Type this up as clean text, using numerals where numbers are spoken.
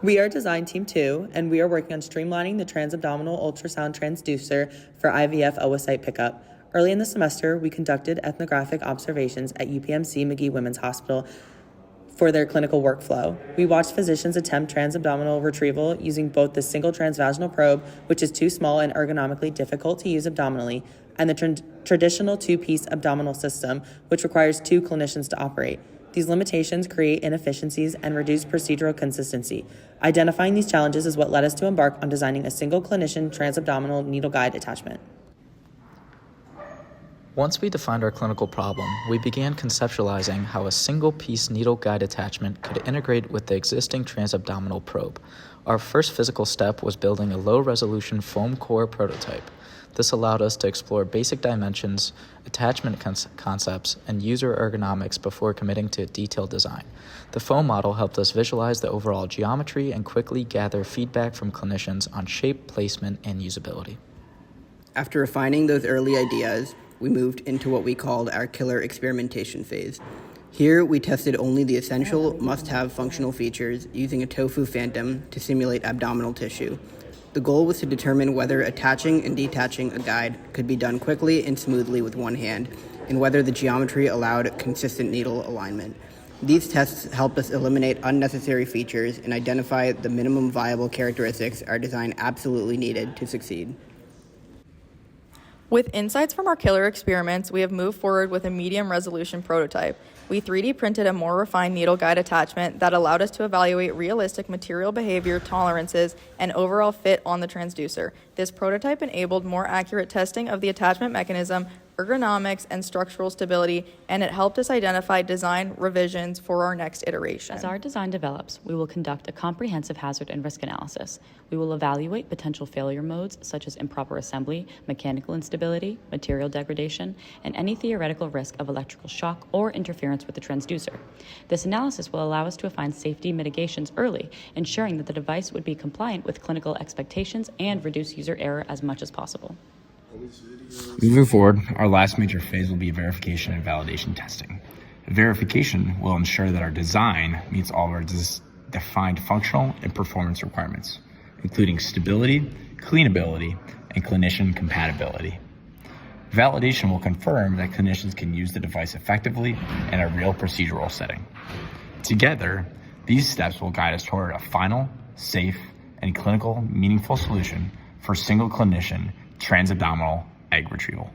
We are Design Team 2, and we are working on streamlining the transabdominal ultrasound transducer for IVF oocyte pickup. Early in the semester, we conducted ethnographic observations at UPMC Magee Women's Hospital for their clinical workflow. We watched physicians attempt transabdominal retrieval using both the single transvaginal probe, which is too small and ergonomically difficult to use abdominally, and the traditional two-piece abdominal system, which requires two clinicians to operate. These limitations create inefficiencies and reduce procedural consistency. Identifying these challenges is what led us to embark on designing a single clinician transabdominal needle guide attachment. Once we defined our clinical problem, we began conceptualizing how a single-piece needle guide attachment could integrate with the existing transabdominal probe. Our first physical step was building a low-resolution foam core prototype. This allowed us to explore basic dimensions, attachment concepts, and user ergonomics before committing to a detailed design. The foam model helped us visualize the overall geometry and quickly gather feedback from clinicians on shape, placement, and usability. After refining those early ideas, we moved into what we called our killer experimentation phase. Here, we tested only the essential, must-have functional features using a tofu phantom to simulate abdominal tissue. The goal was to determine whether attaching and detaching a guide could be done quickly and smoothly with one hand, and whether the geometry allowed consistent needle alignment. These tests helped us eliminate unnecessary features and identify the minimum viable characteristics our design absolutely needed to succeed. With insights from our killer experiments, we have moved forward with a medium resolution prototype. We 3D printed a more refined needle guide attachment that allowed us to evaluate realistic material behavior, tolerances, and overall fit on the transducer. This prototype enabled more accurate testing of the attachment mechanism, ergonomics, and structural stability, and it helped us identify design revisions for our next iteration. As our design develops, we will conduct a comprehensive hazard and risk analysis. We will evaluate potential failure modes such as improper assembly, mechanical instability, material degradation, and any theoretical risk of electrical shock or interference with the transducer. This analysis will allow us to find safety mitigations early, ensuring that the device would be compliant with clinical expectations and reduce user error as much as possible. Moving forward, our last major phase will be verification and validation testing. Verification will ensure that our design meets all of our defined functional and performance requirements, including stability, cleanability, and clinician compatibility. Validation will confirm that clinicians can use the device effectively in a real procedural setting. Together, these steps will guide us toward a final, safe, and clinical meaningful solution for single clinician transabdominal egg retrieval.